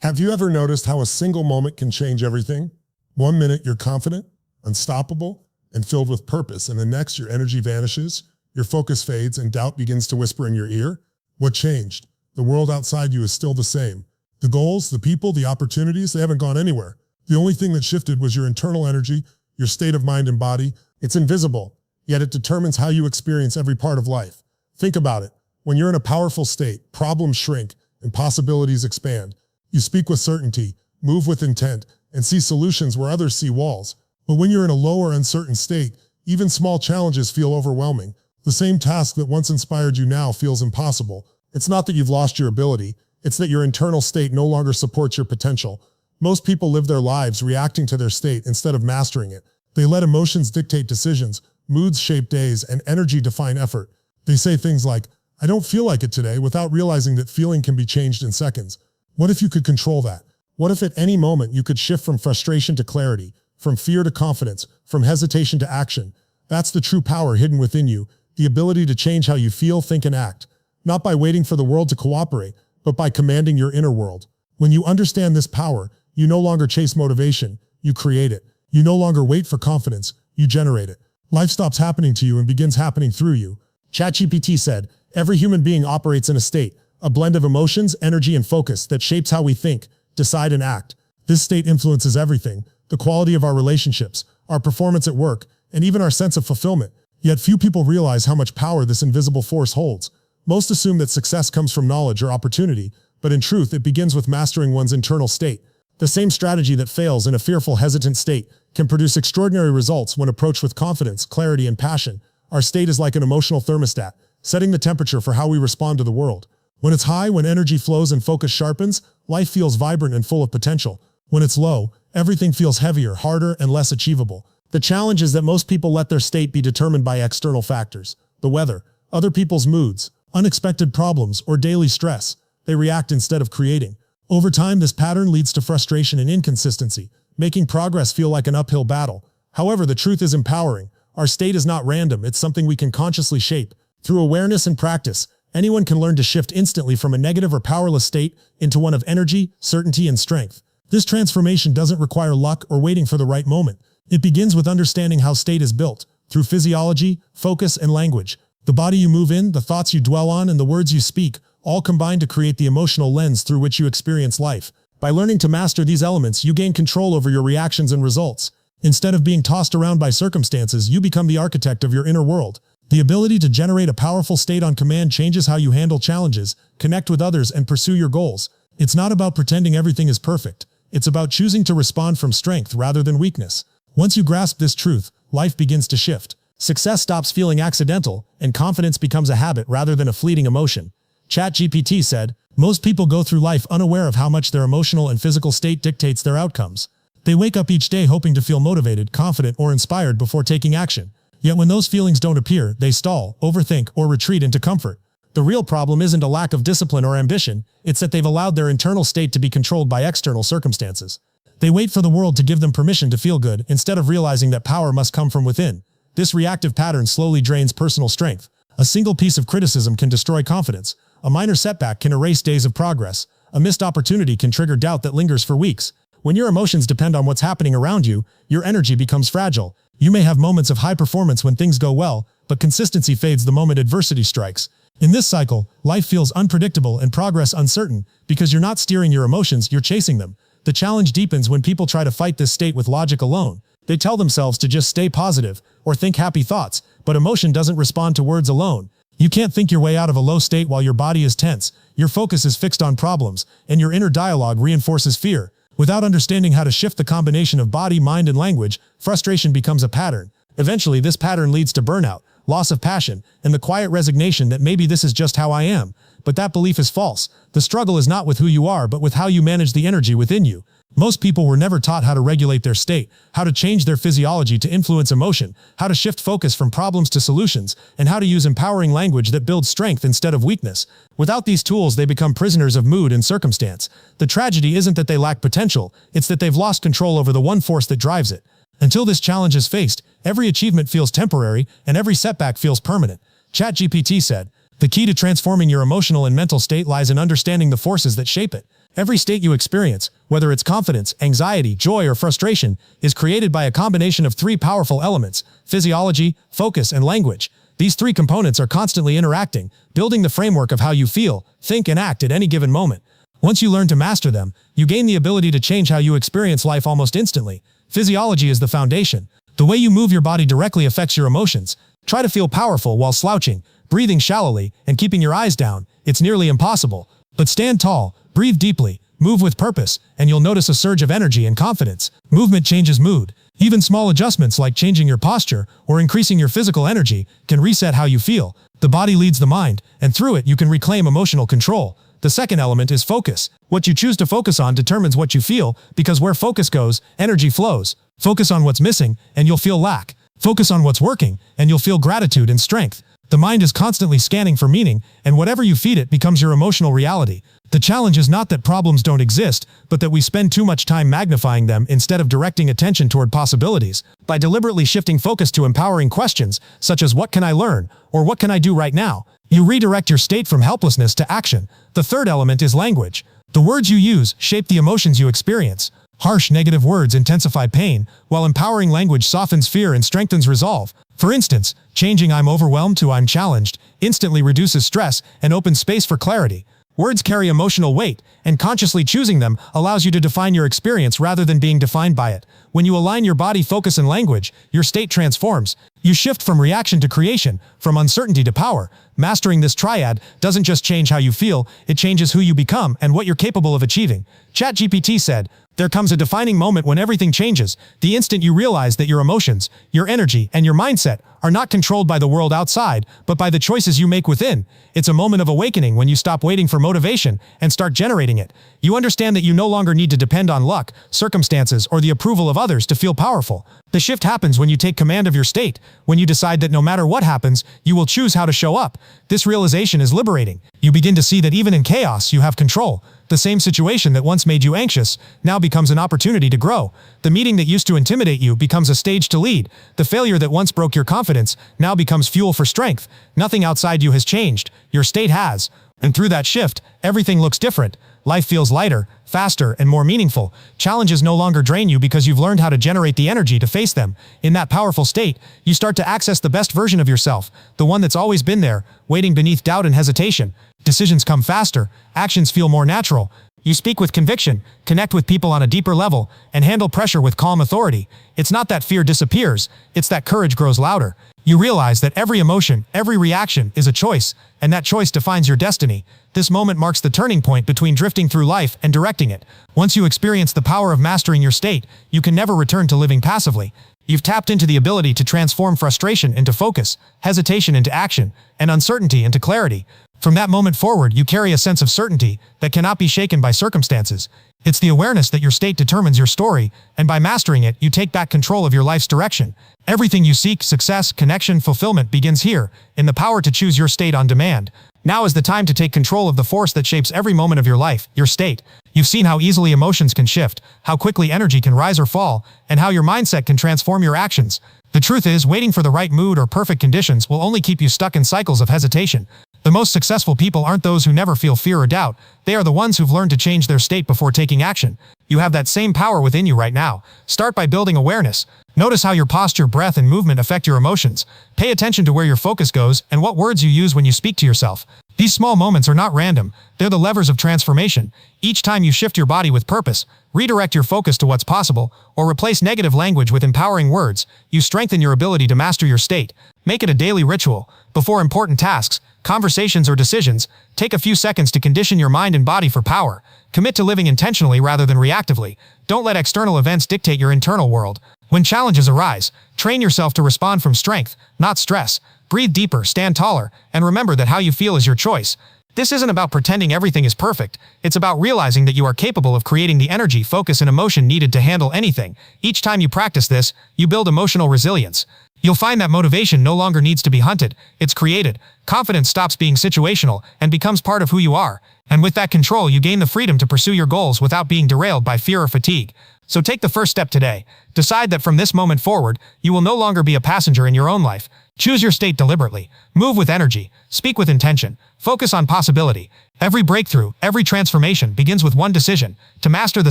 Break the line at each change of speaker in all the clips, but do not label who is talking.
Have you ever noticed how a single moment can change everything? One minute you're confident, unstoppable, and filled with purpose, and the next your energy vanishes, your focus fades, and doubt begins to whisper in your ear? What changed? The world outside you is still the same. The goals, the people, the opportunities, they haven't gone anywhere. The only thing that shifted was your internal energy, your state of mind and body. It's invisible, yet it determines how you experience every part of life. Think about it. When you're in a powerful state, problems shrink and possibilities expand. You speak with certainty, move with intent, and see solutions where others see walls. But when you're in a low or uncertain state, even small challenges feel overwhelming. The same task that once inspired you now feels impossible. It's not that you've lost your ability, it's that your internal state no longer supports your potential. Most people live their lives reacting to their state instead of mastering it. They let emotions dictate decisions, moods shape days, and energy define effort. They say things like, "I don't feel like it today," without realizing that feeling can be changed in seconds. What if you could control that? What if at any moment you could shift from frustration to clarity, from fear to confidence, from hesitation to action? That's the true power hidden within you, the ability to change how you feel, think, and act. Not by waiting for the world to cooperate, but by commanding your inner world. When you understand this power, you no longer chase motivation, you create it. You no longer wait for confidence, you generate it. Life stops happening to you and begins happening through you. ChatGPT said, "Every human being operates in a state, a blend of emotions, energy, and focus that shapes how we think, decide, and act. This state influences everything, the quality of our relationships, our performance at work, and even our sense of fulfillment. Yet few people realize how much power this invisible force holds. Most assume that success comes from knowledge or opportunity, but in truth, it begins with mastering one's internal state. The same strategy that fails in a fearful, hesitant state can produce extraordinary results when approached with confidence, clarity, and passion. Our state is like an emotional thermostat, setting the temperature for how we respond to the world. When it's high, when energy flows and focus sharpens, life feels vibrant and full of potential. When it's low, everything feels heavier, harder, and less achievable. The challenge is that most people let their state be determined by external factors: the weather, other people's moods, unexpected problems, or daily stress. They react instead of creating. Over time, this pattern leads to frustration and inconsistency, making progress feel like an uphill battle. However, the truth is empowering. Our state is not random, it's something we can consciously shape. Through awareness and practice, anyone can learn to shift instantly from a negative or powerless state into one of energy, certainty, and strength. This transformation doesn't require luck or waiting for the right moment. It begins with understanding how state is built, through physiology, focus, and language. The body you move in, the thoughts you dwell on, and the words you speak all combine to create the emotional lens through which you experience life. By learning to master these elements, you gain control over your reactions and results. Instead of being tossed around by circumstances, you become the architect of your inner world. The ability to generate a powerful state on command changes how you handle challenges, connect with others, and pursue your goals. It's not about pretending everything is perfect. It's about choosing to respond from strength rather than weakness. Once you grasp this truth, life begins to shift. Success stops feeling accidental, and confidence becomes a habit rather than a fleeting emotion. ChatGPT said, "Most people go through life unaware of how much their emotional and physical state dictates their outcomes. They wake up each day hoping to feel motivated, confident, or inspired before taking action. Yet when those feelings don't appear, they stall, overthink, or retreat into comfort. The real problem isn't a lack of discipline or ambition, it's that they've allowed their internal state to be controlled by external circumstances. They wait for the world to give them permission to feel good instead of realizing that power must come from within. This reactive pattern slowly drains personal strength. A single piece of criticism can destroy confidence. A minor setback can erase days of progress. A missed opportunity can trigger doubt that lingers for weeks. When your emotions depend on what's happening around you, your energy becomes fragile. You may have moments of high performance when things go well, but consistency fades the moment adversity strikes. In this cycle, life feels unpredictable and progress uncertain because you're not steering your emotions, you're chasing them. The challenge deepens when people try to fight this state with logic alone. They tell themselves to just stay positive or think happy thoughts, but emotion doesn't respond to words alone. You can't think your way out of a low state while your body is tense, your focus is fixed on problems, and your inner dialogue reinforces fear. Without understanding how to shift the combination of body, mind, and language, frustration becomes a pattern. Eventually, this pattern leads to burnout, loss of passion, and the quiet resignation that maybe this is just how I am. But that belief is false. The struggle is not with who you are, but with how you manage the energy within you. Most people were never taught how to regulate their state, how to change their physiology to influence emotion, how to shift focus from problems to solutions, and how to use empowering language that builds strength instead of weakness. Without these tools, they become prisoners of mood and circumstance. The tragedy isn't that they lack potential, it's that they've lost control over the one force that drives it. Until this challenge is faced, every achievement feels temporary and every setback feels permanent. ChatGPT said, "The key to transforming your emotional and mental state lies in understanding the forces that shape it.
Every state you experience, whether it's confidence, anxiety, joy, or frustration, is created by a combination of three powerful elements: physiology, focus, and language. These three components are constantly interacting, building the framework of how you feel, think, and act at any given moment. Once you learn to master them, you gain the ability to change how you experience life almost instantly. Physiology is the foundation. The way you move your body directly affects your emotions. Try to feel powerful while slouching, breathing shallowly, and keeping your eyes down. It's nearly impossible. But stand tall, breathe deeply, move with purpose, and you'll notice a surge of energy and confidence. Movement changes mood. Even small adjustments like changing your posture or increasing your physical energy can reset how you feel. The body leads the mind, and through it you can reclaim emotional control. The second element is focus. What you choose to focus on determines what you feel, because where focus goes, energy flows. Focus on what's missing, and you'll feel lack. Focus on what's working, and you'll feel gratitude and strength. The mind is constantly scanning for meaning, and whatever you feed it becomes your emotional reality. The challenge is not that problems don't exist, but that we spend too much time magnifying them instead of directing attention toward possibilities. By deliberately shifting focus to empowering questions, such as "What can I learn?" or "What can I do right now?" you redirect your state from helplessness to action. The third element is language. The words you use shape the emotions you experience. Harsh, negative words intensify pain, while empowering language softens fear and strengthens resolve. For instance, changing "I'm overwhelmed" to "I'm challenged" instantly reduces stress and opens space for clarity. Words carry emotional weight, and consciously choosing them allows you to define your experience rather than being defined by it. When you align your body, focus, and language, your state transforms. You shift from reaction to creation, from uncertainty to power. Mastering this triad doesn't just change how you feel, it changes who you become and what you're capable of achieving. ChatGPT said, "There comes a defining moment when everything changes, the instant you realize that your emotions, your energy, and your mindset are not controlled by the world outside, but by the choices you make within. It's a moment of awakening when you stop waiting for motivation and start generating it. You understand that you no longer need to depend on luck, circumstances, or the approval of others to feel powerful. The shift happens when you take command of your state, when you decide that no matter what happens, you will choose how to show up. This realization is liberating. You begin to see that even in chaos, you have control. The same situation that once made you anxious now becomes an opportunity to grow. The meeting that used to intimidate you becomes a stage to lead. The failure that once broke your confidence now becomes fuel for strength. Nothing outside you has changed. Your state has. And through that shift, everything looks different. Life feels lighter, faster, and more meaningful. Challenges no longer drain you because you've learned how to generate the energy to face them. In that powerful state, you start to access the best version of yourself, the one that's always been there, waiting beneath doubt and hesitation. Decisions come faster, actions feel more natural. You speak with conviction, connect with people on a deeper level, and handle pressure with calm authority. It's not that fear disappears, it's that courage grows louder. You realize that every emotion, every reaction is a choice, and that choice defines your destiny. This moment marks the turning point between drifting through life and directing it. Once you experience the power of mastering your state, you can never return to living passively. You've tapped into the ability to transform frustration into focus, hesitation into action, and uncertainty into clarity. From that moment forward, you carry a sense of certainty that cannot be shaken by circumstances. It's the awareness that your state determines your story, and by mastering it, you take back control of your life's direction. Everything you seek, success, connection, fulfillment, begins here, in the power to choose your state on demand. Now is the time to take control of the force that shapes every moment of your life, your state. You've seen how easily emotions can shift, how quickly energy can rise or fall, and how your mindset can transform your actions. The truth is, waiting for the right mood or perfect conditions will only keep you stuck in cycles of hesitation. The most successful people aren't those who never feel fear or doubt. They are the ones who've learned to change their state before taking action. You have that same power within you right now. Start by building awareness. Notice how your posture, breath, and movement affect your emotions. Pay attention to where your focus goes and what words you use when you speak to yourself. These small moments are not random. They're the levers of transformation. Each time you shift your body with purpose, redirect your focus to what's possible, or replace negative language with empowering words, you strengthen your ability to master your state. Make it a daily ritual. Before important tasks, conversations, or decisions, take a few seconds to condition your mind and body for power. Commit to living intentionally rather than reactively. Don't let external events dictate your internal world. When challenges arise, train yourself to respond from strength, not stress. Breathe deeper, stand taller, and remember that how you feel is your choice. This isn't about pretending everything is perfect. It's about realizing that you are capable of creating the energy, focus, and emotion needed to handle anything. Each time you practice this, you build emotional resilience. You'll find that motivation no longer needs to be hunted, it's created. Confidence stops being situational and becomes part of who you are. And with that control, you gain the freedom to pursue your goals without being derailed by fear or fatigue. So take the first step today. Decide that from this moment forward, you will no longer be a passenger in your own life. Choose your state deliberately. Move with energy. Speak with intention. Focus on possibility. Every breakthrough, every transformation begins with one decision: to master the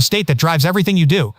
state that drives everything you do.